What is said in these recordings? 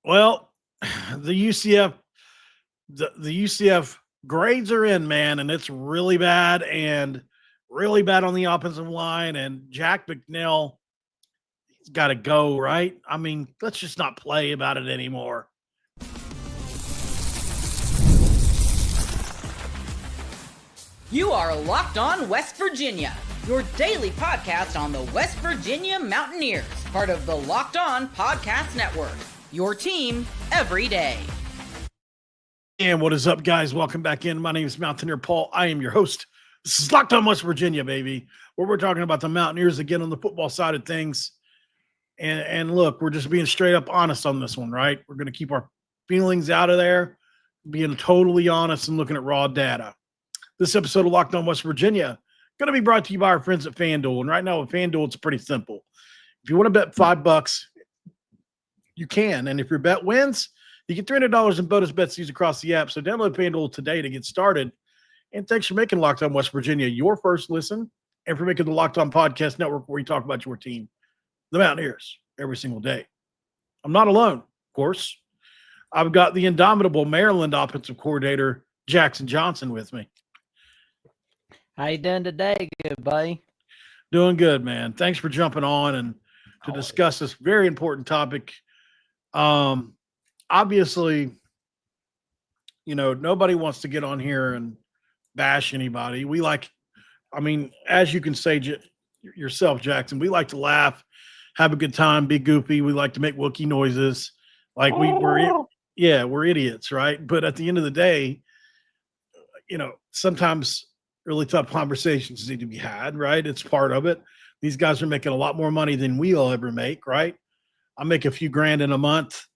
Well, the UCF the UCF grades are in, man, and it's really bad on the offensive line. And Jack Bicknell, he's got to go, right? I mean, let's just not play about it anymore. You are Locked On West Virginia, your daily podcast on the West Virginia Mountaineers, part of the Locked On Podcast Network, your team every day. And what is up, guys? Welcome back in. My name is Mountaineer Paul. I am your host. This is Locked On West Virginia, baby, where we're talking about the Mountaineers again on the football side of things. And look, we're just being straight up honest on this one, right? We're going to keep our feelings out of there, being totally honest and looking at raw data. This episode of Locked On West Virginia going to be brought to you by our friends at FanDuel. And right now with FanDuel, it's pretty simple. If you want to bet $5, you can. And if your bet wins, you get $300 in bonus bets used across the app. So download FanDuel today to get started. And thanks for making Locked On West Virginia your first listen, and for making the Locked On Podcast Network where you talk about your team, the Mountaineers, every single day. I'm not alone, of course. I've got the indomitable Maryland offensive coordinator, Jackson Johnson, with me. How you doing today, good buddy? Doing good, man. Thanks for jumping on and to discuss this very important topic. Obviously, you know, nobody wants to get on here and bash anybody. As you can say yourself, Jackson, we like to laugh, have a good time, be goofy. We like to make Wookiee noises. Like we're idiots, right? But at the end of the day, you know, sometimes really tough conversations need to be had, right? It's part of it. These guys are making a lot more money than we'll ever make, right? I make a few grand in a month,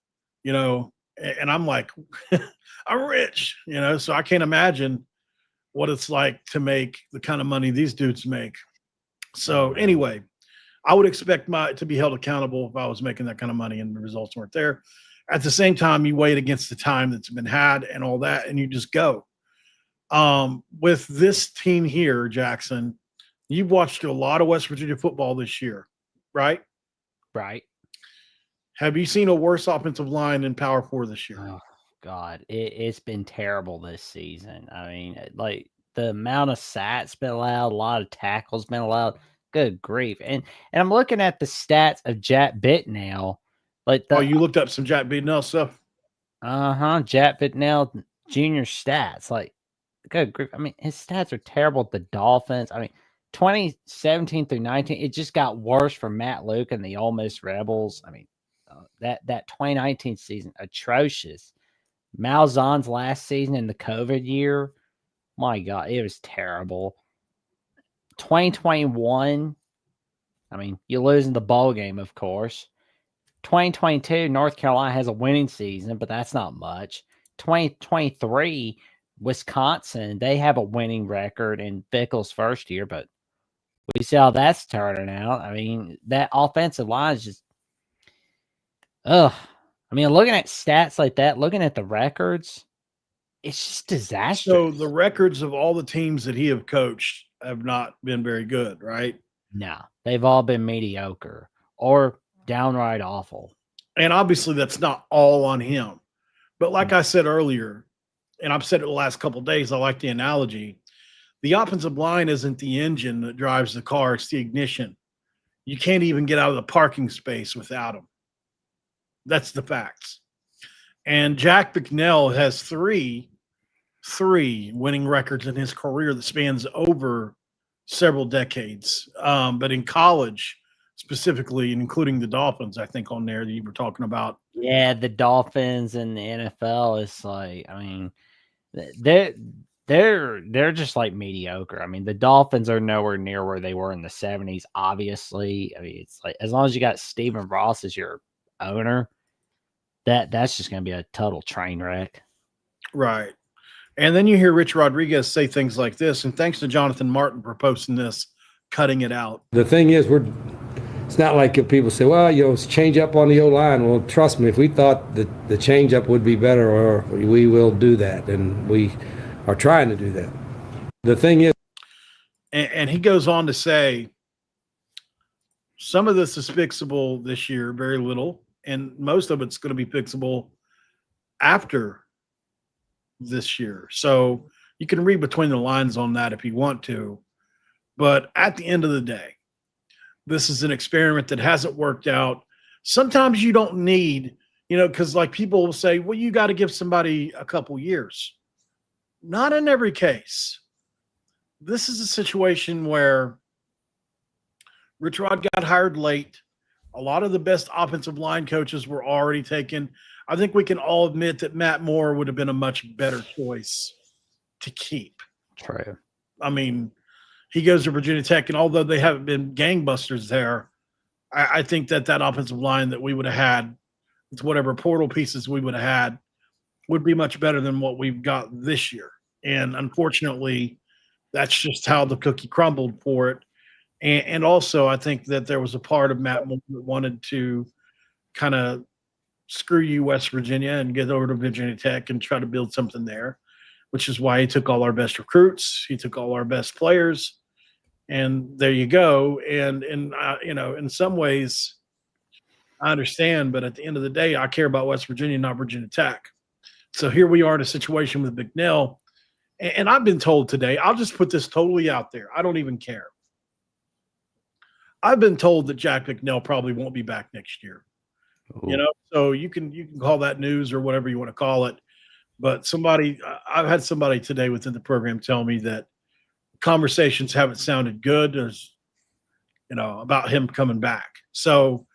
you know, and I'm like, I'm rich, you know, so I can't imagine what it's like to make the kind of money these dudes make. So anyway, I would expect to be held accountable if I was making that kind of money and the results weren't there. At the same time, you weigh it against the time that's been had and all that, and you just go. With this team here, Jackson, you've watched a lot of West Virginia football this year, right? Right. Have you seen a worse offensive line in Power 4 this year? Oh, God, it's been terrible this season. I mean, like the amount of sacks been allowed, a lot of tackles been allowed. Good grief! And I'm looking at the stats of Jack Bicknell. You looked up some Jack Bicknell stuff? Jack Bicknell Jr. stats. Like, good grief! I mean, his stats are terrible at the Dolphins. I mean, 2017 through 19, it just got worse for Matt Luke and the Ole Miss Rebels. I mean, that 2019 season, atrocious. Malzahn's last season in the COVID year, my God, it was terrible. 2021, I mean, you're losing the bowl game, of course. 2022, North Carolina has a winning season, but that's not much. 2023, Wisconsin, they have a winning record in Bickell's first year, but we see how that's turning out. I mean, that offensive line is just, I mean, looking at stats like that, looking at the records, it's just disastrous. So the records of all the teams that he have coached have not been very good, right? No, they've all been mediocre or downright awful. And obviously that's not all on him. But like I said earlier, and I've said it the last couple of days, I like the analogy. The offensive line isn't the engine that drives the car, it's the ignition. You can't even get out of the parking space without them. That's the facts. And Jack Bicknell has three winning records in his career that spans over several decades. But in college, specifically, and including the Dolphins, I think on there that you were talking about. Yeah, the Dolphins and the NFL is like, I mean, they're just like mediocre. I mean, the Dolphins are nowhere near where they were in the 70s, obviously. I mean, it's like as long as you got Stephen Ross as your owner, that's just going to be a total train wreck. Right. And then you hear Rich Rodriguez say things like this, and thanks to Jonathan Martin for posting this, cutting it out. The thing is, it's not like if people say, well, you know, it's change up on the O-line. Well, trust me, if we thought that the change up would be better, or we will do that, and we are trying to do that. The thing is, and he goes on to say, some of this is fixable this year, very little, and most of it's going to be fixable after this year. So you can read between the lines on that if you want to. But at the end of the day, this is an experiment that hasn't worked out. Sometimes you don't need, because like people will say, well, you got to give somebody a couple years. Not in every case. This is a situation where Rich Rod got hired late. A lot of the best offensive line coaches were already taken. I think we can all admit that Matt Moore would have been a much better choice to keep. True. I mean, he goes to Virginia Tech, and although they haven't been gangbusters there, I think that offensive line that we would have had, with whatever portal pieces we would have had, would be much better than what we've got this year. And unfortunately, that's just how the cookie crumbled for it. And also, I think that there was a part of Matt Moore that wanted to kind of screw you, West Virginia, and get over to Virginia Tech and try to build something there, which is why he took all our best recruits. He took all our best players. And there you go. And in some ways, I understand, but at the end of the day, I care about West Virginia, not Virginia Tech. So here we are in a situation with Bicknell. And I've been told today, I'll just put this totally out there. I don't even care. I've been told that Jack Bicknell probably won't be back next year. Ooh. So you can call that news or whatever you want to call it. But I've had somebody today within the program tell me that conversations haven't sounded good, about him coming back. So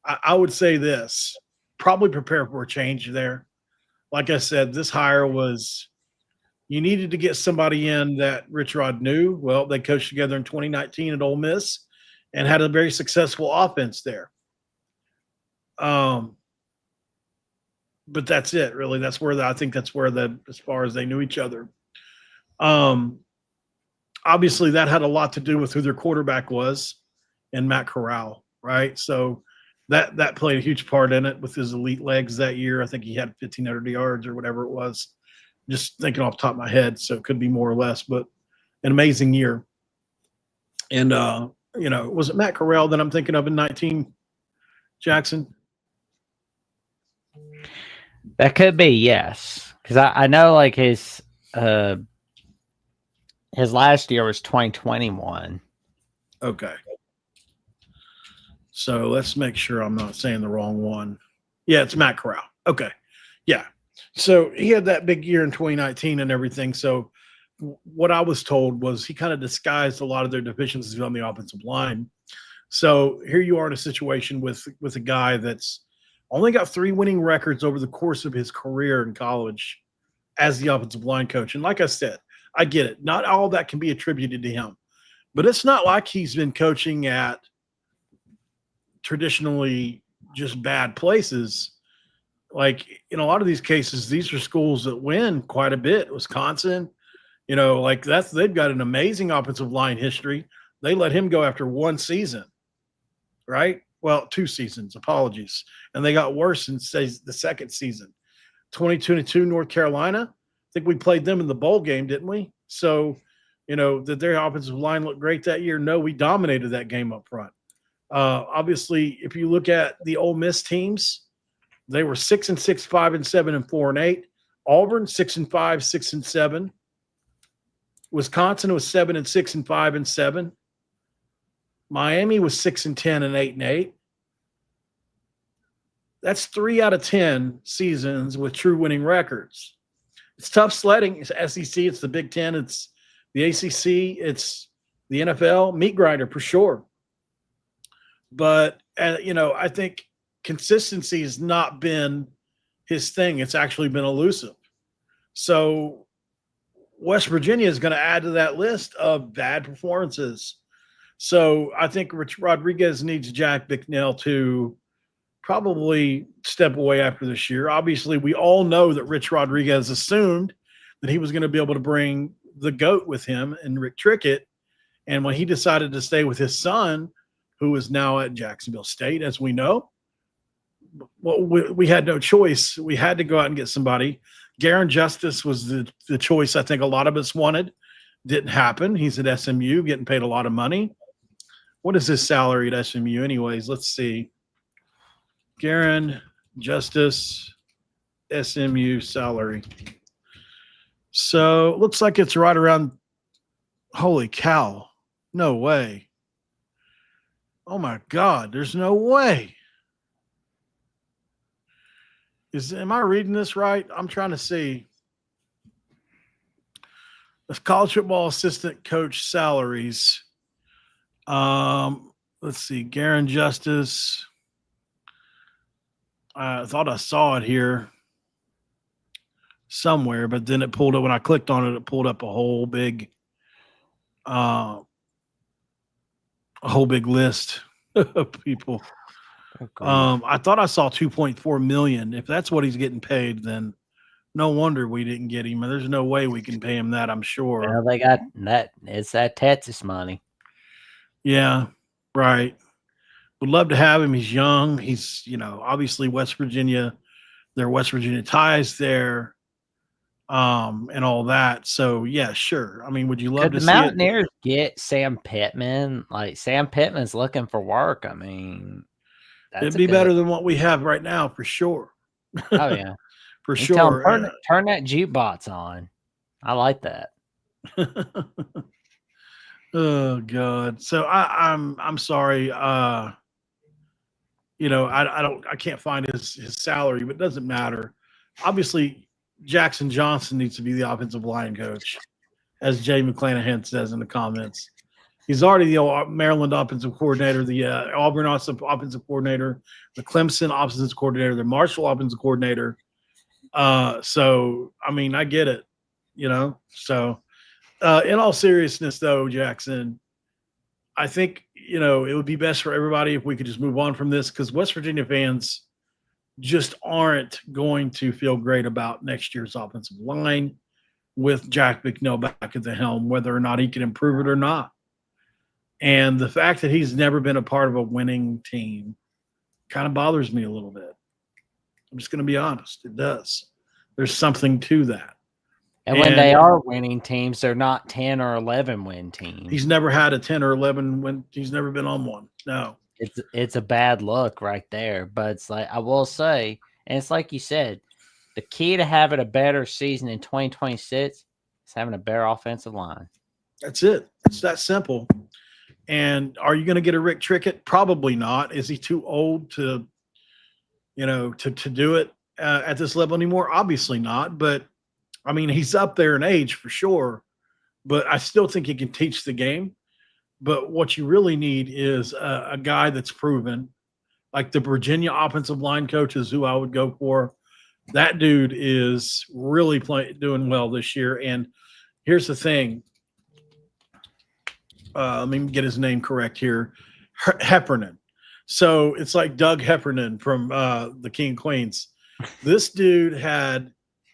I would say this, probably prepare for a change there. Like I said, this hire was, you needed to get somebody in that Rich Rod knew. Well, they coached together in 2019 at Ole Miss and had a very successful offense there. But that's it, really. That's where I think that's where as far as they knew each other. Obviously, that had a lot to do with who their quarterback was and Matt Corral, right? So that played a huge part in it with his elite legs that year. I think he had 1,500 yards or whatever it was. Just thinking off the top of my head, so it could be more or less, but an amazing year. And, was it Matt Corral that I'm thinking of in 19, Jackson? That could be, yes. Because I know like his last year was 2021. Okay. So let's make sure I'm not saying the wrong one. Yeah, it's Matt Corral. Okay. Yeah. So he had that big year in 2019 and everything. So what I was told was he kind of disguised a lot of their deficiencies on the offensive line. So here you are in a situation with a guy that's only got 3 winning records over the course of his career in college as the offensive line coach. And like I said, I get it. Not all that can be attributed to him. But it's not like he's been coaching at traditionally just bad places. Like in a lot of these cases, these are schools that win quite a bit. Wisconsin, they've got an amazing offensive line history. They let him go after 1 season, right? Well, 2 seasons, apologies. And they got worse in the second season. 2022 North Carolina, I think we played them in the bowl game, didn't we? So, did their offensive line look great that year? No, we dominated that game up front. Obviously, if you look at the Ole Miss teams, they were 6-6, 5-7, and 4-8. Auburn 6-5, 6-7. Wisconsin was 7-6, 5-7. Miami was 6-10 and 8-8. That's 3 out of 10 seasons with true winning records. It's tough sledding. It's SEC. It's the Big Ten. It's the ACC. It's the NFL. Meat grinder for sure. But I think consistency has not been his thing. It's actually been elusive. So West Virginia is going to add to that list of bad performances. So I think Rich Rodriguez needs Jack Bicknell to probably step away after this year. Obviously, we all know that Rich Rodriguez assumed that he was going to be able to bring the GOAT with him and Rick Trickett. And when he decided to stay with his son, who is now at Jacksonville State, as we know, well, we had no choice. We had to go out and get somebody. Garen Justice was the choice I think a lot of us wanted. Didn't happen. He's at SMU getting paid a lot of money. What is his salary at SMU anyways? Let's see. Garen Justice SMU salary. So looks like it's right around. Holy cow. No way. Oh my God. There's no way. Am I reading this right? I'm trying to see. The college football assistant coach salaries. Let's see. Garen Justice. I thought I saw it here somewhere, but then it pulled up when I clicked on it, it pulled up a whole big list of people. I thought I saw 2.4 million. If that's what he's getting paid, then no wonder we didn't get him. There's no way we can pay him that, I'm sure. Well, they got that. It's that Texas money. Yeah, right. Would love to have him. He's young. He's, obviously West Virginia. There are West Virginia ties there, and all that. So, yeah, sure. I mean, would you love to the see Mountaineers get Sam Pittman? Like, Sam Pittman's looking for work. I mean, it'd be better than what we have right now, for sure. Oh, yeah. For sure. Turn that jukebox on. I like that. Oh God. So I'm sorry. I can't find his salary, but it doesn't matter. Obviously, Jackson Johnson needs to be the offensive line coach, as Jay McClanahan says in the comments. He's already the Maryland offensive coordinator, the Auburn offensive coordinator, the Clemson offensive coordinator, the Marshall offensive coordinator. So I mean, I get it, So in all seriousness, though, Jackson, I think it would be best for everybody if we could just move on from this, because West Virginia fans just aren't going to feel great about next year's offensive line with Jack Bicknell back at the helm, whether or not he can improve it or not. And the fact that he's never been a part of a winning team kind of bothers me a little bit. I'm just going to be honest. It does. There's something to that. And when they are winning teams, they're not 10 or 11 win teams. He's never had a 10 or 11 win. He's never been on one. No. It's a bad look right there. But it's like, I will say, and it's like you said, the key to having a better season in 2026 is having a better offensive line. That's it. It's that simple. And are you going to get a Rick Trickett? Probably not. Is he too old to do it at this level anymore? Obviously not. But I mean, he's up there in age for sure, but I still think he can teach the game. But what you really need is a guy that's proven, like the Virginia offensive line coach is who I would go for. That dude is really doing well this year. And here's the thing. Let me get his name correct here. Heffernan. So it's like Doug Heffernan from the King of Queens. This dude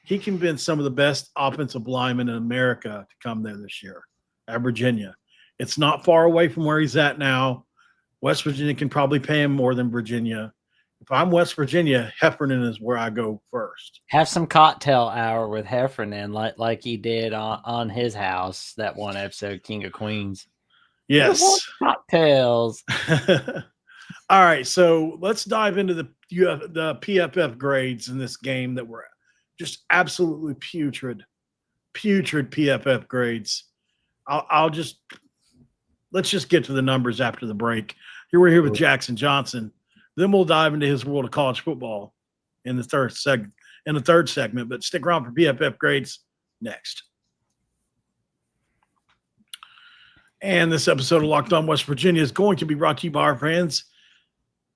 he convinced some of the best offensive linemen in America to come there this year at Virginia. It's not far away from where he's at now. West Virginia can probably pay him more than Virginia. If I'm West Virginia, Heffernan is where I go first. Have some cocktail hour with Heffernan like he did on his house, that one episode, King of Queens. Yes. Cocktails. All right, so let's dive into the PFF grades in this game that were just absolutely putrid PFF grades. Let's just get to the numbers after the break. We're here with Jackson Johnson. Then we'll dive into his world of college football in the third segment. But stick around for PFF grades next. And this episode of Locked On West Virginia is going to be brought to you by our friends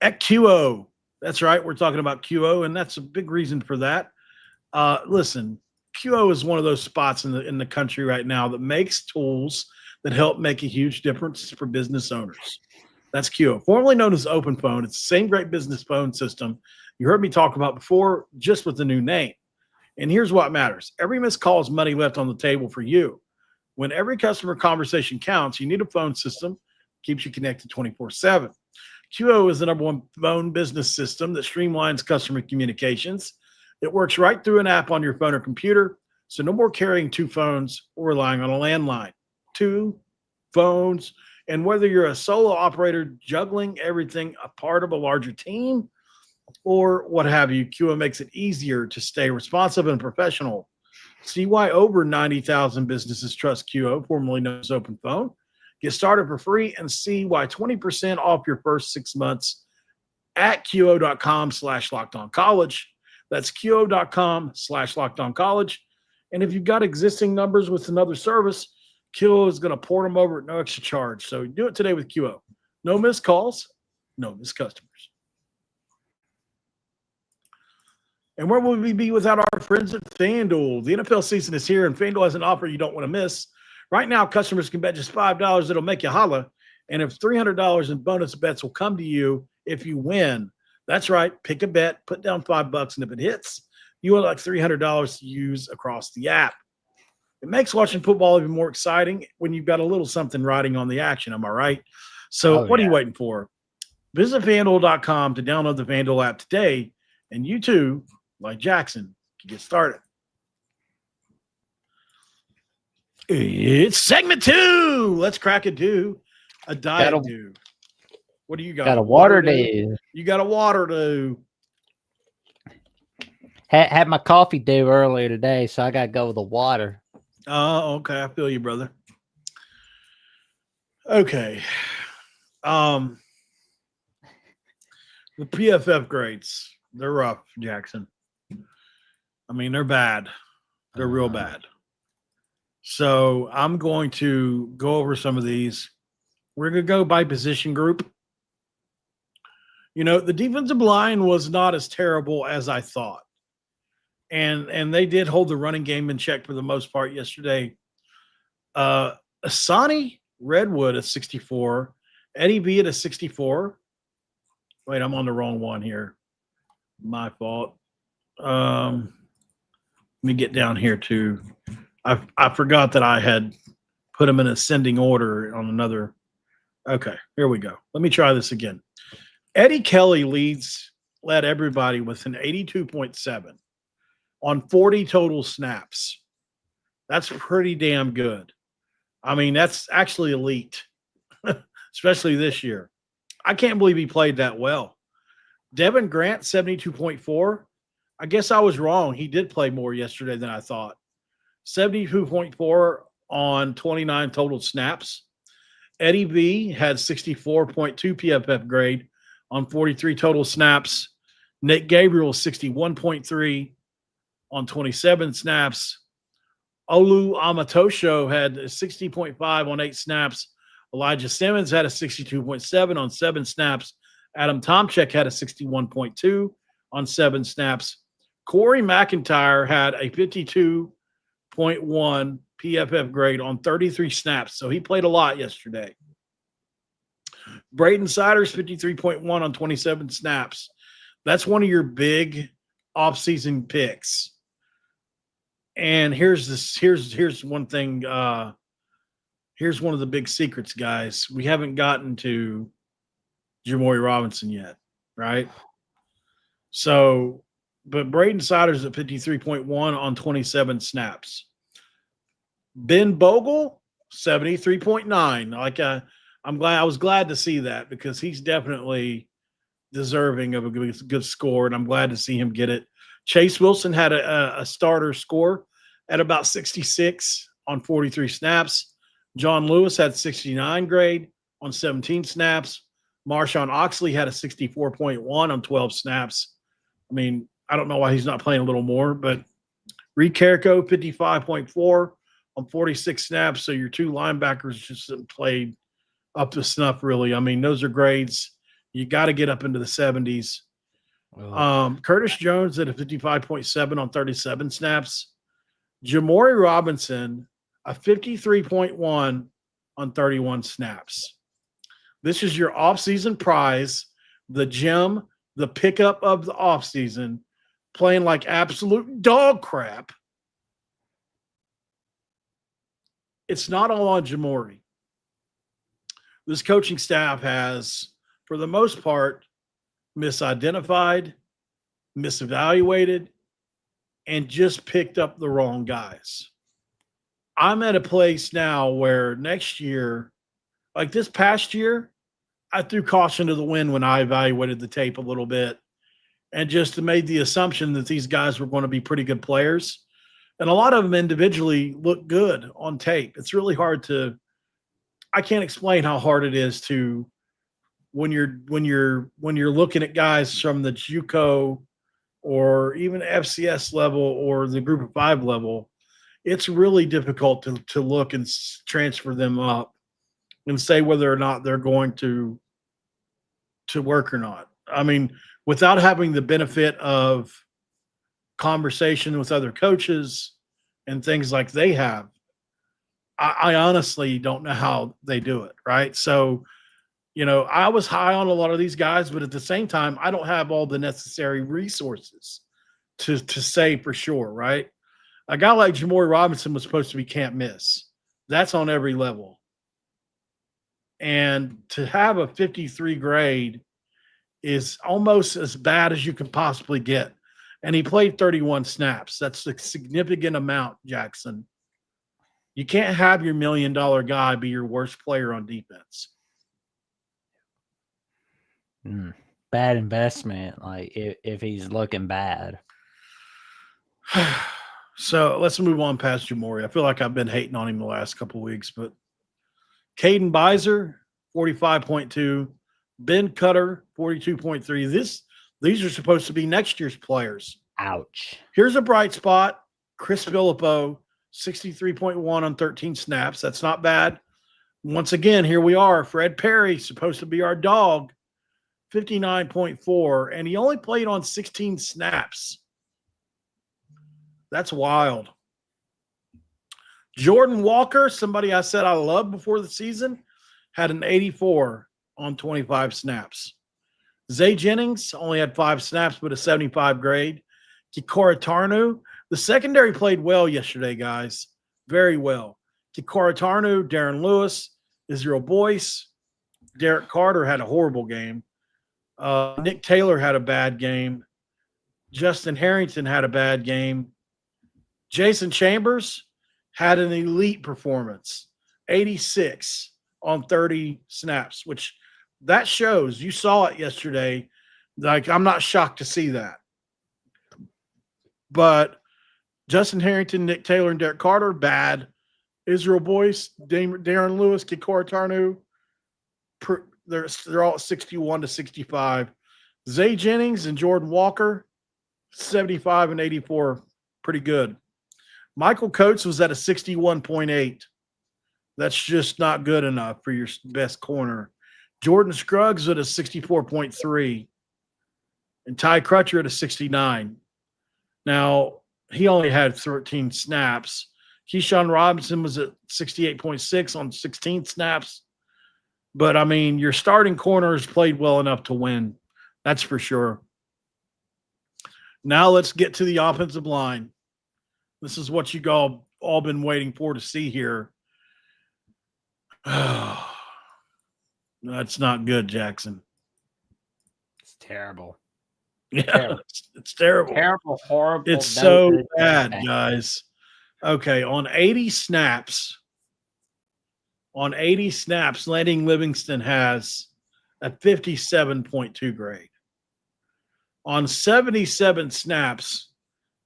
at QO. That's right. We're talking about QO, and that's a big reason for that. Listen, QO is one of those spots in the country right now that makes tools that help make a huge difference for business owners. That's QO, formerly known as Open Phone. It's the same great business phone system you heard me talk about before, just with the new name. And here's what matters. Every missed call is money left on the table for you. When every customer conversation counts, you need a phone system that keeps you connected 24/7. QO is the #1 phone business system that streamlines customer communications. It works right through an app on your phone or computer, so no more carrying two phones or relying on a landline. Two phones, and whether you're a solo operator juggling everything, a part of a larger team, or what have you, QO makes it easier to stay responsive and professional. See why over 90,000 businesses trust QO, formerly known as Open Phone. Get started for free and see why 20% off your first 6 months at QO.com/LockedOnCollege. That's QO.com/LockedOnCollege. And if you've got existing numbers with another service, QO is going to port them over at no extra charge. So do it today with QO. No missed calls, no missed customers. And where would we be without our friends at FanDuel? The NFL season is here, and FanDuel has an offer you don't want to miss. Right now, customers can bet just $5 that'll make you holla. And if $300 in bonus bets will come to you if you win. That's right. Pick a bet, put down $5, and if it hits, you will like $300 to use across the app. It makes watching football even more exciting when you've got a little something riding on the action. Am I right? So what are you waiting for? Visit FanDuel.com to download the FanDuel app today, and you too, like Jackson, can get started. It's segment 2. Let's crack it, do a diet do. What do you got? Got a water do. You got a water do. Had my coffee due earlier today, so I got to go with the water. Oh, okay. I feel you, brother. Okay. The PFF grades, they're rough, Jackson. I mean, they're bad. They're real bad. So I'm going to go over some of these. We're going to go by position group. You know, the defensive line was not as terrible as I thought. And they did hold the running game in check for the most part yesterday. Asani Redwood at 64. Eddie B at a 64. Wait, I'm on the wrong one here. My fault. Let me get down here too. I forgot that I had put them in ascending order on another. Okay, here we go. Let me try this again. Eddie Kelly led everybody with an 82.7 on 40 total snaps. That's pretty damn good. I mean, that's actually elite, especially this year. I can't believe he played that well. Devin Grant, 72.4. I guess I was wrong. He did play more yesterday than I thought. 72.4 on 29 total snaps. Eddie B had 64.2 PFF grade on 43 total snaps. Nick Gabriel, 61.3 on 27 snaps. Olu Amatosho had a 60.5 on 8 snaps. Elijah Simmons had a 62.7 on 7 snaps. Adam Tomczyk had a 61.2 on 7 snaps. Corey McIntyre had a 52.1 PFF grade on 33 snaps. So he played a lot yesterday. Braden Siders, 53.1 on 27 snaps. That's one of your big offseason picks. And here's one thing. Here's one of the big secrets, guys. We haven't gotten to Jamori Robinson yet, right? So, but Braden Siders at 53.1 on 27 snaps. Ben Bogle, 73.9. I was glad to see that because he's definitely deserving of a good score, and I'm glad to see him get it. Chase Wilson had a starter score at about 66 on 43 snaps. John Lewis had 69 grade on 17 snaps. Marshawn Oxley had a 64.1 on 12 snaps. I mean, I don't know why he's not playing a little more, but Reed Carrico, 55.4 on 46 snaps. So your two linebackers just played up to snuff, really. I mean, those are grades. You got to get up into the 70s. Curtis Jones at a 55.7 on 37 snaps. Jamori Robinson, a 53.1 on 31 snaps. This is your offseason prize, the gem, the pickup of the offseason, playing like absolute dog crap. It's not all on Jamori. This coaching staff has, for the most part, misidentified, misevaluated, and just picked up the wrong guys. I'm at a place now where next year, like this past year, I threw caution to the wind when I evaluated the tape a little bit. and just made the assumption that these guys were going to be pretty good players. And a lot of them individually look good on tape. It's really hard to – I can't explain how hard it is to when you're looking at guys from the JUCO or even FCS level or the Group of 5 level. It's really difficult to look and transfer them up and say whether or not they're going to work or not. I mean, without having the benefit of conversation with other coaches and things like they have, I honestly don't know how they do it, right? So, I was high on a lot of these guys, but at the same time, I don't have all the necessary resources to say for sure, right? A guy like Jamori Robinson was supposed to be can't miss. That's on every level. And to have a 53 grade is almost as bad as you can possibly get. And he played 31 snaps. That's a significant amount, Jackson. You can't have your $1 million guy be your worst player on defense. Bad investment, like if he's looking bad. So let's move on past Jamori. I feel like I've been hating on him the last couple of weeks, but Caden Beiser, 45.2. Ben Cutter, 42.3. These are supposed to be next year's players. Ouch. Here's a bright spot. Chris Filippo, 63.1 on 13 snaps. That's not bad. Once again, here we are. Fred Perry, supposed to be our dog, 59.4, and he only played on 16 snaps. That's wild. Jordan Walker, somebody I said I loved before the season, had an 84 on 25 snaps. Zay Jennings only had 5 snaps, but a 75 grade. Kikora Tarnu, the secondary played well yesterday, guys. Very well. Kikora Tarnu, Darren Lewis, Israel Boyce, Derek Carter had a horrible game. Nick Taylor had a bad game. Justin Harrington had a bad game. Jason Chambers had an elite performance, 86 on 30 snaps, which that shows. You saw it yesterday. Like, I'm not shocked to see that. But Justin Harrington, Nick Taylor, and Derek Carter, bad. Israel Boyce, Darren Lewis, Kikora Tarnu, they're all 61 to 65. Zay Jennings and Jordan Walker, 75 and 84, pretty good. Michael Coates was at a 61.8. That's just not good enough for your best corner. Jordan Scruggs at a 64.3. And Ty Crutcher at a 69. Now, he only had 13 snaps. Keyshawn Robinson was at 68.6 on 16 snaps. But, I mean, your starting corners played well enough to win. That's for sure. Now let's get to the offensive line. This is what you all been waiting for to see here. That's not good, Jackson. It's terrible. Yeah, Terrible. it's terrible. Terrible, horrible. It's so bad, guys. Okay, on 80 snaps, Landing Livingston has a 57.2 grade. On 77 snaps,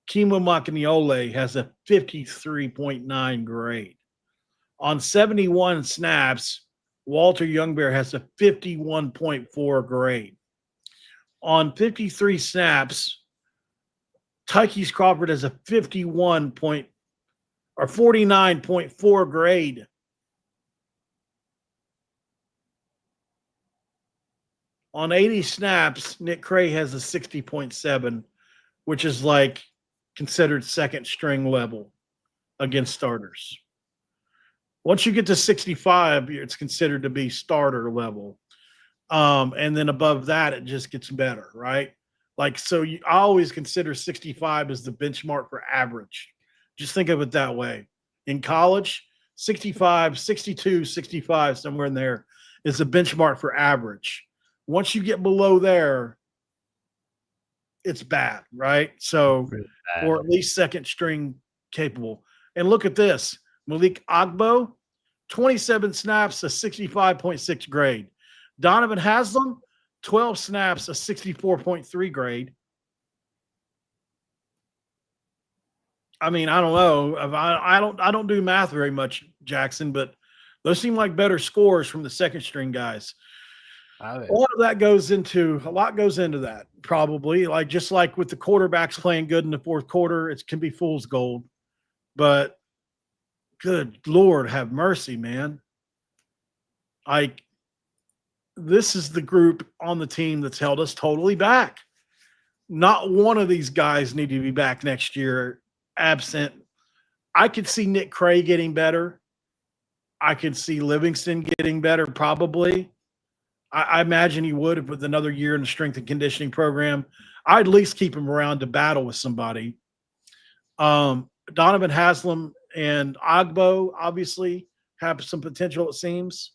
Kimo Makaniole has a 53.9 grade. On 71 snaps, Walter Youngbear has a 51.4 grade. On 53 snaps, Tykes Crawford has a 49.4 grade. On 80 snaps, Nick Cray has a 60.7, which is like considered second string level against starters. Once you get to 65, it's considered to be starter level. And then above that, it just gets better, right? Like, so I always consider 65 as the benchmark for average. Just think of it that way. In college, 65, 62, 65, somewhere in there is a benchmark for average. Once you get below there, it's bad, right? So, really bad. Or at least second string capable. And look at this. Malik Agbo, 27 snaps, a 65.6 grade. Donovan Haslam, 12 snaps, a 64.3 grade. I mean, I don't know. I don't do math very much, Jackson, but those seem like better scores from the second string guys. Oh, A lot of that goes into that probably. Like just like with the quarterbacks playing good in the fourth quarter, it can be fool's gold. But good Lord, have mercy, man. Like this is the group on the team that's held us totally back. Not one of these guys need to be back next year. Absent, I could see Nick Cray getting better. I could see Livingston getting better, probably. I imagine he would with another year in the strength and conditioning program. I'd at least keep him around to battle with somebody. Donovan Haslam and Agbo obviously have some potential, it seems.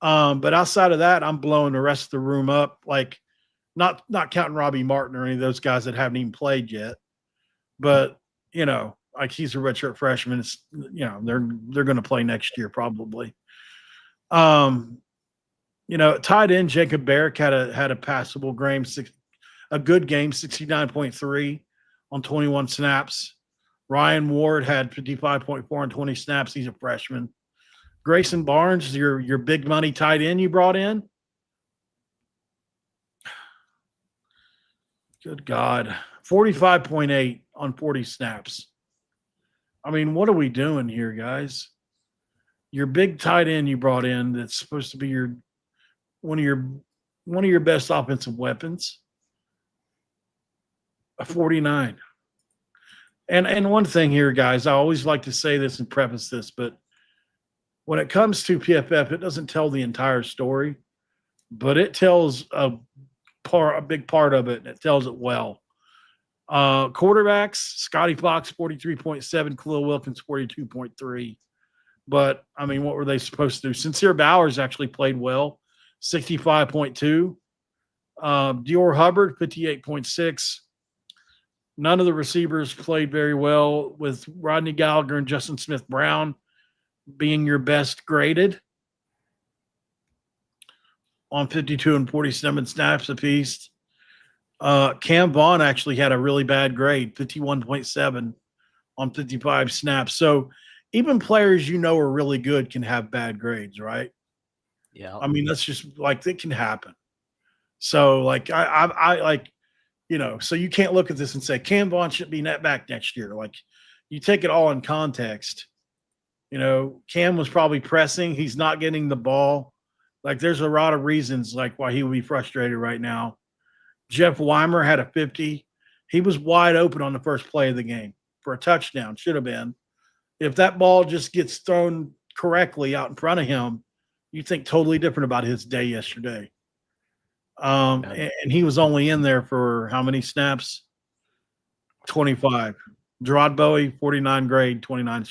But outside of that, I'm blowing the rest of the room up. Like not counting Robbie Martin or any of those guys that haven't even played yet. But like he's a redshirt freshman. It's they're going to play next year probably. Tight end Jacob Barrick had a passable game, a good game, 69.3 on 21 snaps. Ryan Ward had 55.4 on 20 snaps. He's a freshman. Grayson Barnes, your big money tight end you brought in. Good God. 45.8 on 40 snaps. I mean, what are we doing here, guys? Your big tight end you brought in that's supposed to be one of your best offensive weapons. A 49. And one thing here, guys, I always like to say this and preface this, but when it comes to PFF, it doesn't tell the entire story, but it tells a big part of it, and it tells it well. Quarterbacks, Scotty Fox, 43.7, Khalil Wilkins, 42.3. But, I mean, what were they supposed to do? Sincere Bowers actually played well, 65.2. Dior Hubbard, 58.6. None of the receivers played very well, with Rodney Gallagher and Justin Smith-Brown being your best graded on 52 and 47 snaps apiece. Cam Vaughn actually had a really bad grade, 51.7 on 55 snaps. So even players are really good can have bad grades, right? yeah. I mean, that's just like it can happen. So like I like, so you can't look at this and say Cam Vaughn should be net back next year. Like you take it all in context. Cam was probably pressing. He's not getting the ball. Like there's a lot of reasons like why he would be frustrated right now. Jeff Weimer had a 50. He was wide open on the first play of the game for a touchdown. Should have been. If that ball just gets thrown correctly out in front of him, you think totally different about his day yesterday. And he was only in there for how many snaps? 25. Gerard Bowie, 49 grade, 29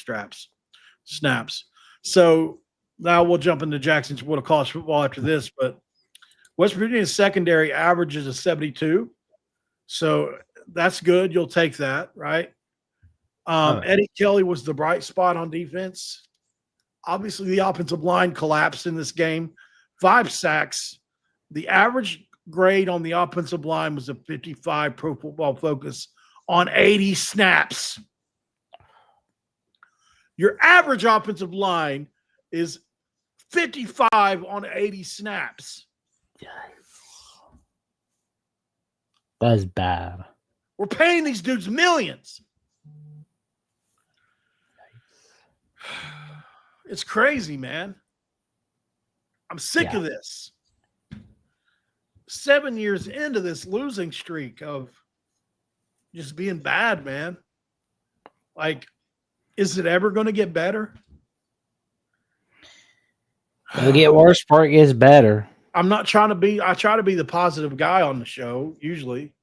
snaps. So now we'll jump into Jackson's World of College Football after this, but West Virginia's secondary averages a 72. So that's good. You'll take that, right? Eddie Kelly was the bright spot on defense. Obviously, the offensive line collapsed in this game. 5 sacks. The average grade on the offensive line was a 55 Pro Football Focus on 80 snaps. Your average offensive line is 55 on 80 snaps. That's bad. We're paying these dudes millions. It's crazy, man. I'm sick of this. 7 years into this losing streak of just being bad, man. Like, is it ever going to get better? It'll get worse before it gets better. I try to be the positive guy on the show, usually.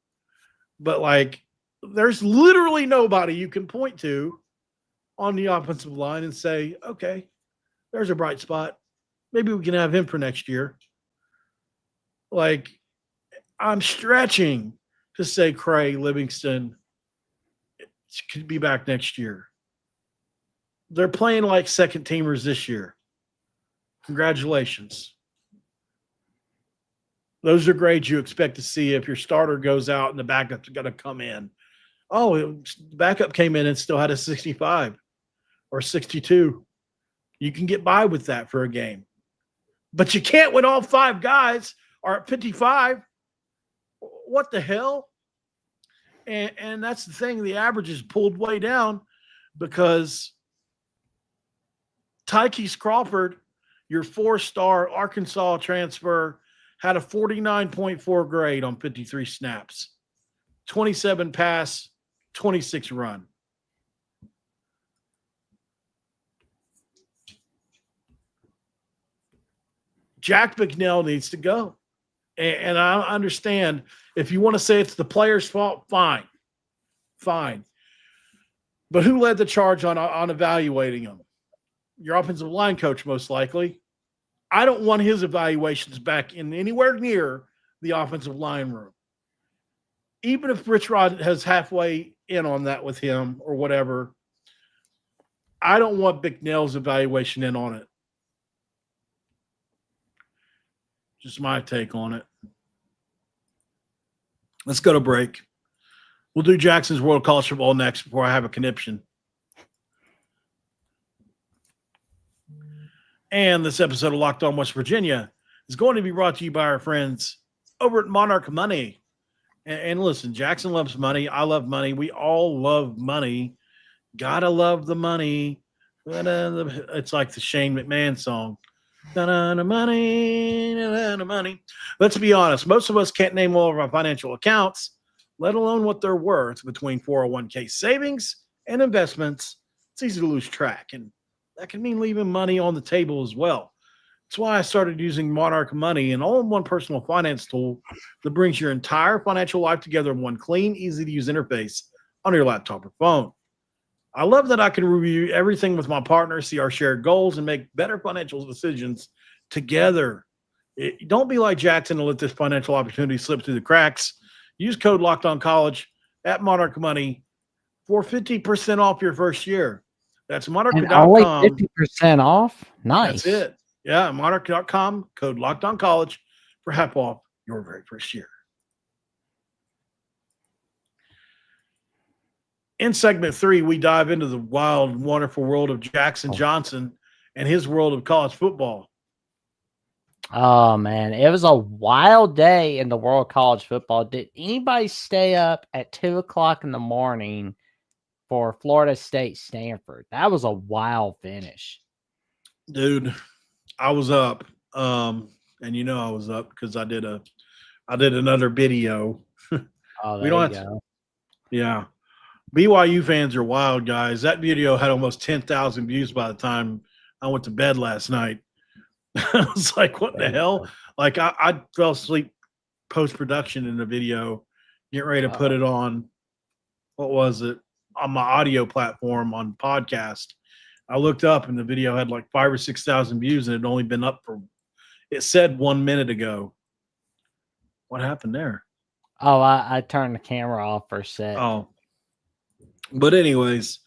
But, like, there's literally nobody you can point to on the offensive line and say, okay, there's a bright spot. Maybe we can have him for next year. Like, I'm stretching to say Cray, Livingston could be back next year. They're playing like second teamers this year. Congratulations. Those are grades you expect to see if your starter goes out and the backup's got to come in. Backup came in and still had a 65 or 62. You can get by with that for a game. But you can't when all 5 guys are at 55. What the hell? And that's the thing. The average is pulled way down because Tykees Crawford, your 4-star Arkansas transfer, had a 49.4 grade on 53 snaps, 27 pass, 26 run. Jack Bicknell needs to go. And I understand if you want to say it's the player's fault, fine. But who led the charge on evaluating him? Your offensive line coach, most likely. I don't want his evaluations back in anywhere near the offensive line room. Even if Rich Rod has halfway in on that with him or whatever, I don't want Bicknell's evaluation in on it. Just my take on it. Let's go to break. We'll do Jackson's World College Football next before I have a conniption. And this episode of Locked On West Virginia is going to be brought to you by our friends over at Monarch Money. And listen, Jackson loves money. I love money. We all love money. Gotta love the money. It's like the Shane McMahon song. Money. Let's be honest. Most of us can't name all of our financial accounts, let alone what they're worth between 401k savings and investments. It's easy to lose track, and that can mean leaving money on the table as well. That's why I started using Monarch Money, an all-in-one personal finance tool that brings your entire financial life together in one clean, easy-to-use interface on your laptop or phone. I love that I can review everything with my partner, see our shared goals, and make better financial decisions together. Don't be like Jackson and let this financial opportunity slip through the cracks. Use code LOCKEDONCollege at Monarch Money for 50% off your first year. That's monarch.com. Only 50% off? Nice. That's it. Yeah, monarch.com, code LOCKEDONCollege for half off your very first year. In segment 3, we dive into the wild, wonderful world of Jackson Johnson and his world of college football. Oh, man. It was a wild day in the world of college football. Did anybody stay up at 2 o'clock in the morning for Florida State Stanford? That was a wild finish. Dude, I was up. And you know I was up because I did another video. Oh, we don't there you go. Yeah. BYU fans are wild, guys. That video had almost 10,000 views by the time I went to bed last night. I was like, what the hell? Like, I fell asleep post-production in the video, getting ready to put it on, what was it, on my audio platform on podcast. I looked up, and the video had like 5,000 or 6,000 views, and it had only been up for, it said 1 minute ago. What happened there? Oh, I turned the camera off for a sec. Oh. But anyways,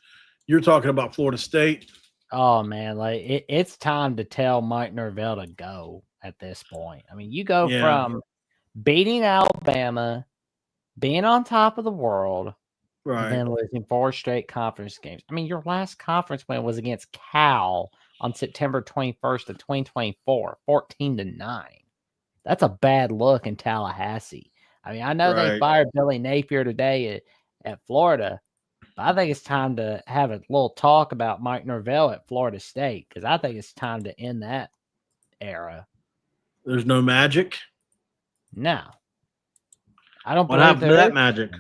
you're talking about Florida State. Oh, man, like it's time to tell Mike Norvell to go at this point. I mean, you go from beating Alabama, being on top of the world, and then losing 4 straight conference games. I mean, your last conference win was against Cal on September 21st of 2024, 14-9. That's a bad look in Tallahassee. I mean, I know they fired Billy Napier today at Florida, but I think it's time to have a little talk about Mike Norvell at Florida State because I think it's time to end that era. There's no magic? No. I don't What happened to that magic?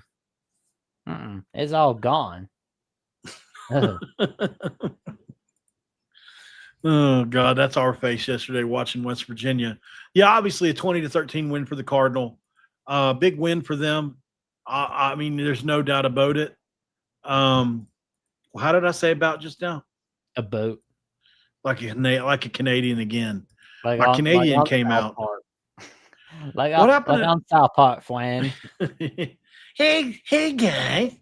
It's all gone. Oh, God, that's our face yesterday watching West Virginia. Yeah, obviously a 20-13 win for the Cardinal. Big win for them. I mean, there's no doubt about it. How did I say about just now? A boat. Like a Canadian again. Like My Canadian came out. Like what happened on South Park, Flan. Hey, guy.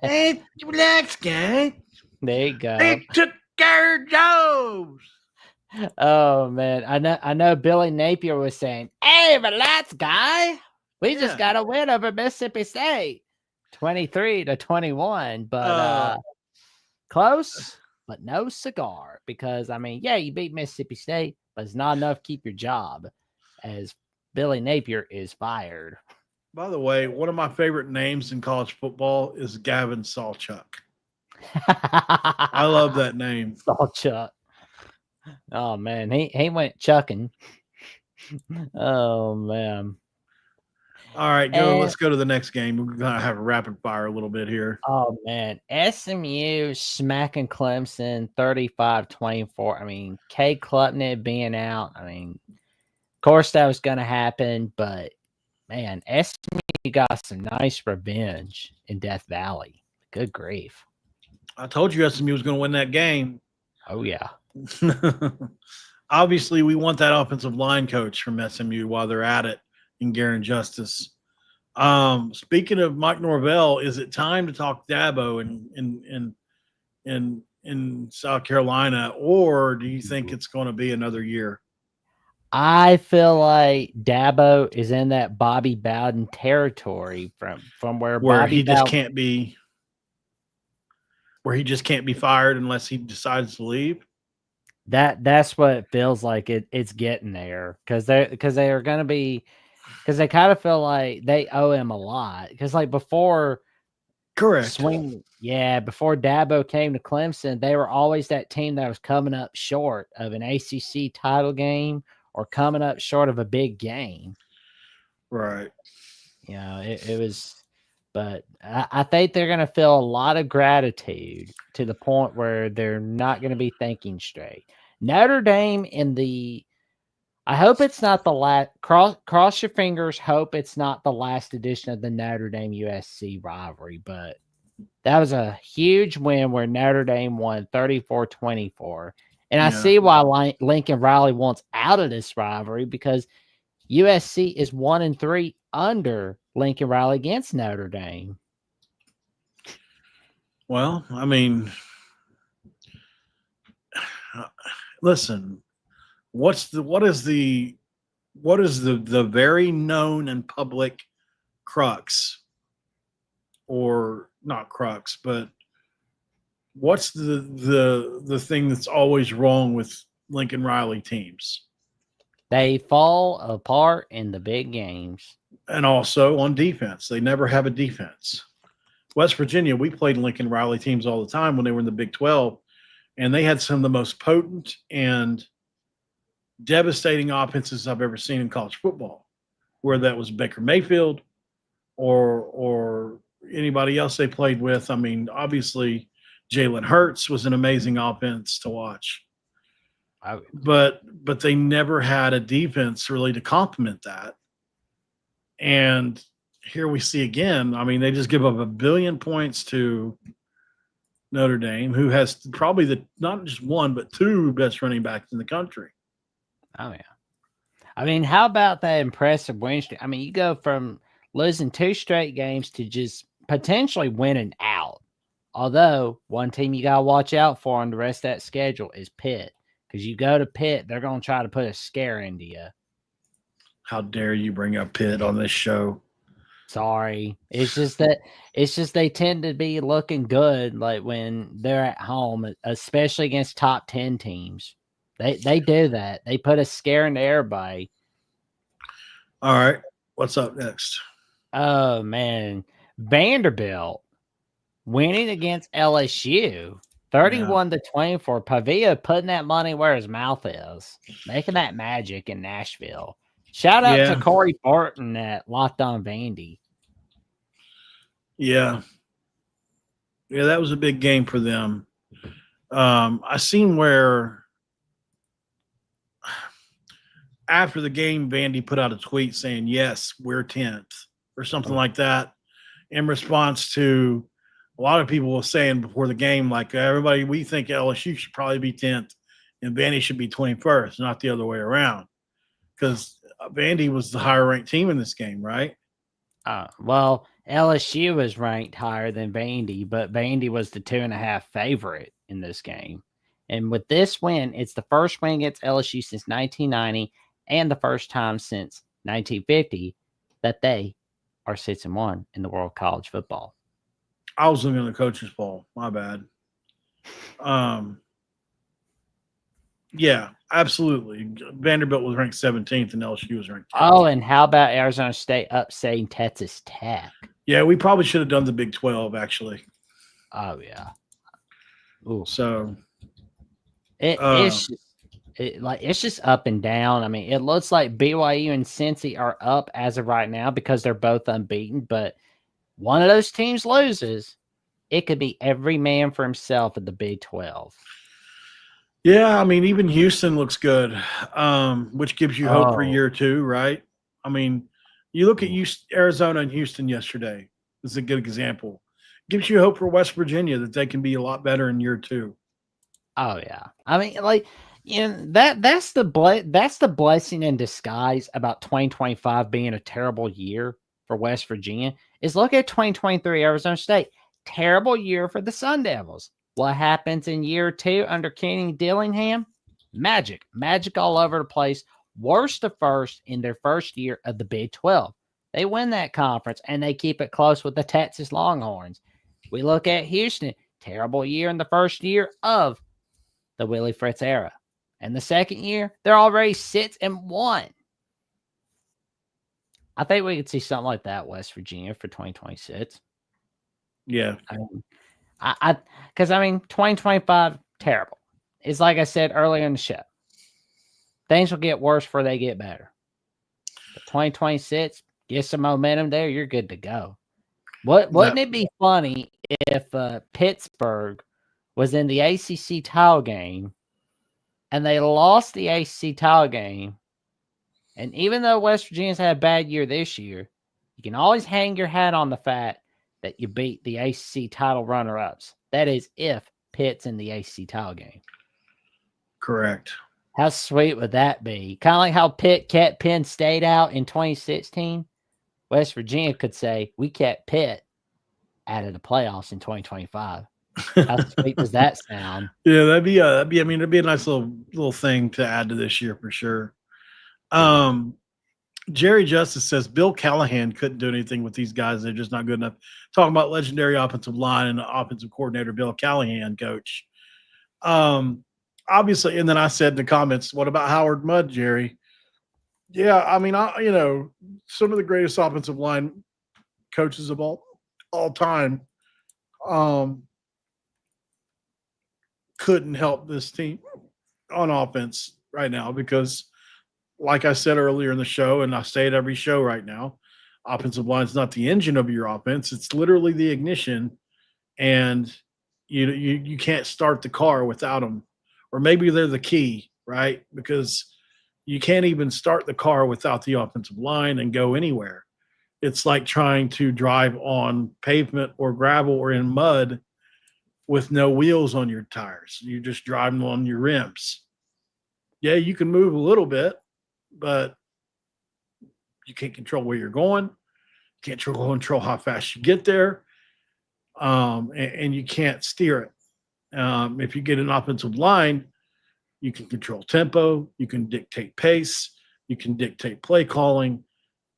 Hey, relax, guy. There you go. They took our nose. Oh man, I know. Billy Napier was saying, "Hey, relax, guy. We just got a win over Mississippi State." 23-21, but close, but no cigar. Because I mean, yeah, you beat Mississippi State, but it's not enough to keep your job, as Billy Napier is fired. By the way, one of my favorite names in college football is Gavin Sawchuk. I love that name. Sawchuk. Oh man, he went chucking. Oh man. All right, let's go to the next game. We're gonna have a rapid fire a little bit here. Oh man, SMU smacking Clemson 35-24. I mean, Cade Klubnik being out. I mean, of course that was gonna happen, but man, SMU got some nice revenge in Death Valley. Good grief. I told you SMU was going to win that game. Oh yeah. Obviously, we want that offensive line coach from SMU while they're at it in Garen Justice. Speaking of Mike Norvell, is it time to talk Dabo in South Carolina, or do you think it's going to be another year? I feel like Dabo is in that Bobby Bowden territory from where Bobby he just Bowden can't be. Where he just can't be fired unless he decides to leave. That's what it feels like. It's getting there because they are going to be, because they kind of feel like they owe him a lot. Because like before, correct, before Dabo came to Clemson, they were always that team that was coming up short of an ACC title game or coming up short of a big game. Right. You know, it was. But I think they're going to feel a lot of gratitude to the point where they're not going to be thinking straight. Notre Dame I hope it's not the last, cross your fingers, hope it's not the last edition of the Notre Dame USC rivalry. But that was a huge win where Notre Dame won 34-24. And I see why Lincoln Riley wants out of this rivalry, because USC is 1-3 under Lincoln Riley against Notre Dame. Well, I mean, listen, what is the very known and public crux, or not crux, but what's the thing that's always wrong with Lincoln Riley teams? They fall apart in the big games. And also on defense. They never have a defense. West Virginia, we played Lincoln Riley teams all the time when they were in the Big 12, and they had some of the most potent and devastating offenses I've ever seen in college football, whether that was Baker Mayfield or anybody else they played with. I mean, obviously, Jalen Hurts was an amazing offense to watch. But they never had a defense really to complement that. And here we see again, I mean, they just give up 1 billion points to Notre Dame, who has probably not just one, but 2 best running backs in the country. Oh, yeah. I mean, how about that impressive win streak? I mean, you go from losing 2 straight games to just potentially winning out. Although, one team you got to watch out for on the rest of that schedule is Pitt. Because you go to Pitt, they're going to try to put a scare into you. How dare you bring up Pitt on this show? Sorry. It's just they tend to be looking good like when they're at home, especially against top 10 teams. They do that. They put a scare into everybody. All right. What's up next? Oh, man. Vanderbilt winning against LSU. 31-24. Pavia putting that money where his mouth is, making that magic in Nashville. Shout out to Corey Barton at Locked On Vandy. Yeah, that was a big game for them. I seen where after the game, Vandy put out a tweet saying, "Yes, we're 10th," or something like that, in response to a lot of people were saying before the game, like, everybody, we think LSU should probably be 10th and Vandy should be 21st, not the other way around. Because Vandy was the higher ranked team in this game, right? Well, LSU was ranked higher than Vandy, but Vandy was the 2.5 favorite in this game. And with this win, it's the first win against LSU since 1990 and the first time since 1950 that they are 6-1 in the world of college football. I was looking at the coaches poll. My bad. Yeah, absolutely. Vanderbilt was ranked 17th and LSU was ranked 10th. Oh, and how about Arizona State upsetting Texas Tech? Yeah, we probably should have done the Big 12 actually. Oh yeah. Ooh. So it's just up and down. I mean, it looks like BYU and Cincy are up as of right now because they're both unbeaten. But one of those teams loses, it could be every man for himself at the Big 12. yeah, I mean, even Houston looks good, which gives you hope for Oh. year 2, right? I mean, you look at Arizona and Houston yesterday. This is a good example. Gives you hope for West Virginia that they can be a lot better in year 2. Oh yeah. I mean, like, you know, that's the blessing in disguise about 2025 being a terrible year for West Virginia. Is look at 2023 Arizona State. Terrible year for the Sun Devils. What happens in year 2 under Kenny Dillingham? Magic all over the place. Worst to first in their first year of the Big 12. They win that conference and they keep it close with the Texas Longhorns. We look at Houston. Terrible year in the first year of the Willie Fritz era. And the second year, they're already 6-1. I think we could see something like that, West Virginia, for 2026. Yeah. Because 2025, terrible. It's like I said earlier in the show. Things will get worse before they get better. But 2026, get some momentum there, you're good to go. Wouldn't it be funny if Pittsburgh was in the ACC title game and they lost the ACC title game? And even though West Virginia's had a bad year this year, you can always hang your hat on the fact that you beat the ACC title runner-ups. That is if Pitt's in the ACC title game. Correct. How sweet would that be? Kind of like how Pitt kept Penn State out in 2016. West Virginia could say, we kept Pitt out of the playoffs in 2025. How sweet does that sound? Yeah, that'd be a nice little thing to add to this year for sure. Jerry Justice says Bill Callahan couldn't do anything with these guys. They're just not good enough. Talking about legendary offensive line and offensive coordinator Bill Callahan, coach. Obviously, and then I said in the comments, what about Howard Mudd, Jerry? Yeah, I mean, some of the greatest offensive line coaches of all time couldn't help this team on offense right now because, like I said earlier in the show, and I say it every show right now, offensive line is not the engine of your offense. It's literally the ignition, and you can't start the car without them. Or maybe they're the key, right? Because you can't even start the car without the offensive line and go anywhere. It's like trying to drive on pavement or gravel or in mud with no wheels on your tires. You're just driving on your rims. Yeah, you can move a little bit, but you can't control where you're going. You can't control how fast you get there. And you can't steer it. If you get an offensive line, you can control tempo, you can dictate pace, you can dictate play calling.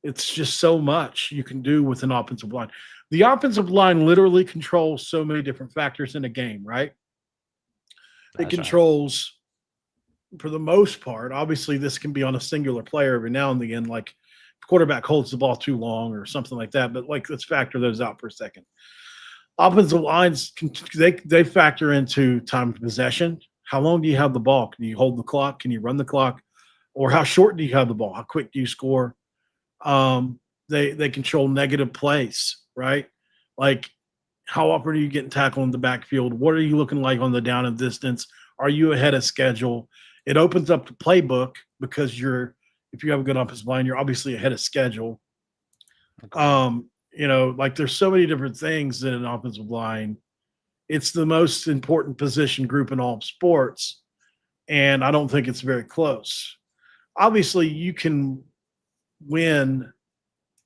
It's just so much you can do with an offensive line. The offensive line literally controls so many different factors in a game, right? It controls, for the most part, obviously this can be on a singular player every now and again, like the quarterback holds the ball too long or something like that, but let's factor those out for a second. Offensive lines, they factor into time of possession. How long do you have the ball? Can you hold the clock? Can you run the clock? Or how short do you have the ball? How quick do you score? They control negative plays, right? Like how often are you getting tackled in the backfield? What are you looking like on the down and distance? Are you ahead of schedule? It opens up the playbook because if you have a good offensive line, you're obviously ahead of schedule. Like there's so many different things in an offensive line. It's the most important position group in all sports, and I don't think it's very close. Obviously, you can win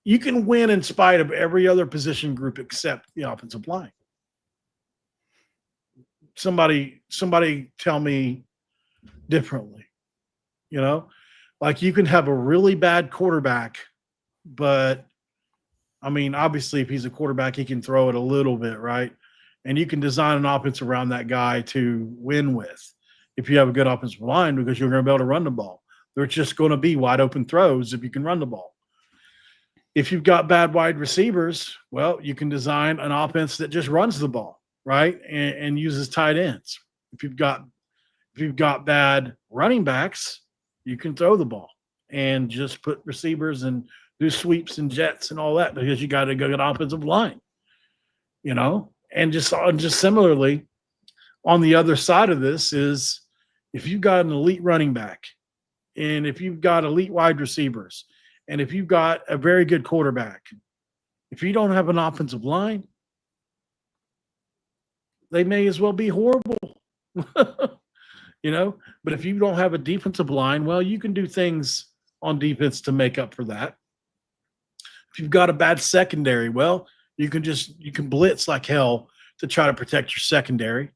in spite of every other position group except the offensive line. Somebody tell me differently. Like you can have a really bad quarterback, but I mean, obviously, if he's a quarterback, he can throw it a little bit, right? And you can design an offense around that guy to win with if you have a good offensive line because you're going to be able to run the ball. There's just going to be wide open throws if you can run the ball. If you've got bad wide receivers, well, you can design an offense that just runs the ball, right? And uses tight ends. If you've got bad running backs, you can throw the ball and just put receivers and do sweeps and jets and all that because you got a good offensive line, And just similarly, on the other side of this is if you've got an elite running back and if you've got elite wide receivers and if you've got a very good quarterback, if you don't have an offensive line, they may as well be horrible. But if you don't have a defensive line, well, you can do things on defense to make up for that. If you've got a bad secondary, well, you can blitz like hell to try to protect your secondary,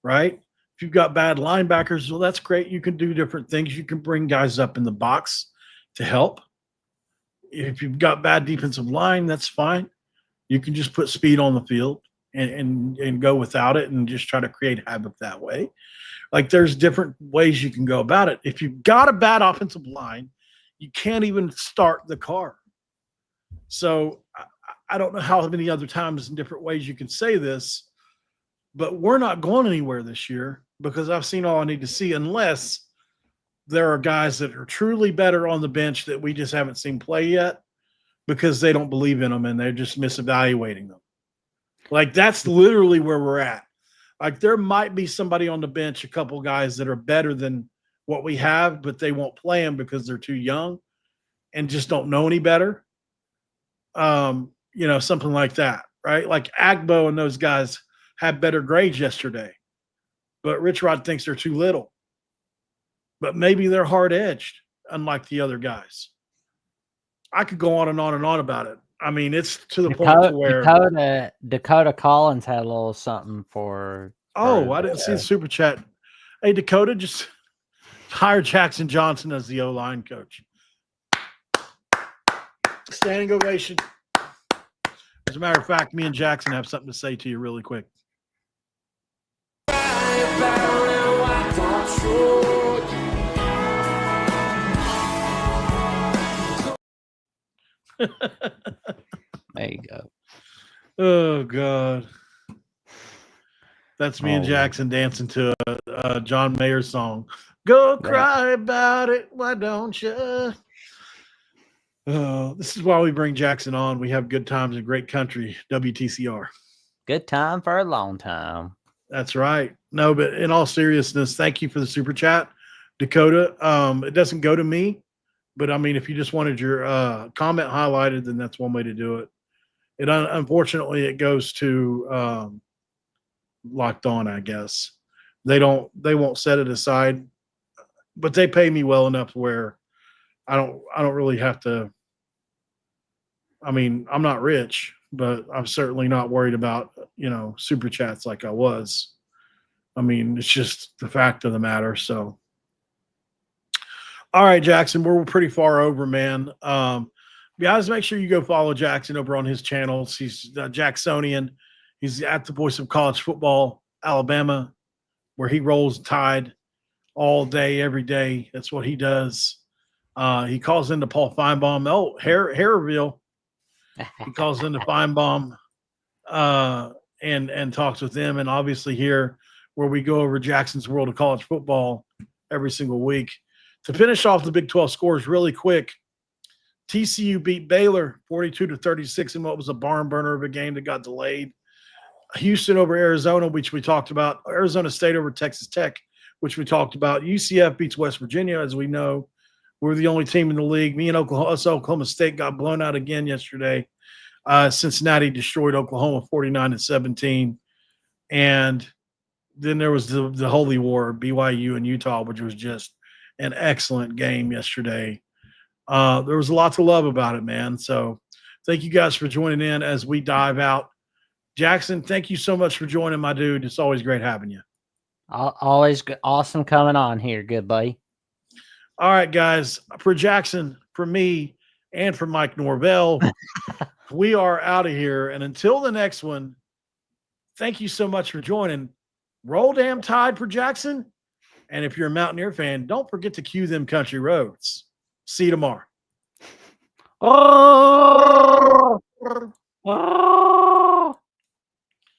right? If you've got bad linebackers, well, that's great. You can do different things. You can bring guys up in the box to help. If you've got bad defensive line, that's fine. You can just put speed on the field and go without it and just try to create havoc that way. Like there's different ways you can go about it. If you've got a bad offensive line, you can't even start the car. So I don't know how many other times in different ways you can say this, but we're not going anywhere this year because I've seen all I need to see unless there are guys that are truly better on the bench that we just haven't seen play yet because they don't believe in them and they're just misevaluating them. Like that's literally where we're at. Like there might be somebody on the bench, a couple guys that are better than what we have, but they won't play them because they're too young and just don't know any better. Something like that, right? Like Agbo and those guys had better grades yesterday, but Rich Rod thinks they're too little. But maybe they're hard-edged, unlike the other guys. I could go on and on and on about it. I mean, it's to the point to where Dakota Collins had a little something for. I didn't see the super chat. Hey, Dakota, just hire Jackson Johnson as the O-line coach. Standing ovation. As a matter of fact, me and Jackson have something to say to you really quick. There you go. Oh God, that's me and Jackson dancing to a John Mayer song. Go cry about it, why don't you? This is why we bring Jackson on. We have good times in great country. WTCR. Good time for a long time. That's right. No, but in all seriousness, thank you for the super chat, Dakota. It doesn't go to me. But, I mean, if you just wanted your comment highlighted, then that's one way to do it. Unfortunately, it goes to Locked On, I guess. They won't set it aside, but they pay me well enough where I don't really have to. I mean, I'm not rich, but I'm certainly not worried about, super chats like I was. I mean, it's just the fact of the matter. So. All right, Jackson, we're pretty far over, man. Guys, make sure you go follow Jackson over on his channels. He's Jacksonian. He's at the voice of college football, Alabama, where he rolls Tide all day, every day. That's what he does. He calls into Paul Feinbaum. Oh, hair reveal. He calls into Feinbaum and talks with them. And obviously here, where we go over Jackson's world of college football every single week. To finish off the Big 12 scores really quick, TCU beat Baylor 42-36 in what was a barn burner of a game that got delayed. Houston over Arizona, which we talked about. Arizona State over Texas Tech, which we talked about. UCF beats West Virginia, as we know. We're the only team in the league. Oklahoma State got blown out again yesterday. Cincinnati destroyed Oklahoma 49-17. And then there was the Holy War, BYU and Utah, which was just an excellent game yesterday. There was a lot to love about it, man. So thank you guys for joining in as we dive out. Jackson, thank you so much for joining, my dude. It's always great having you. Always awesome coming on here. Good, buddy. All right, guys. For Jackson, for me, and for Mike Norvell, We are out of here. And until the next one, thank you so much for joining. Roll damn Tide for Jackson. And if you're a Mountaineer fan, don't forget to cue them country roads. See you tomorrow. Oh!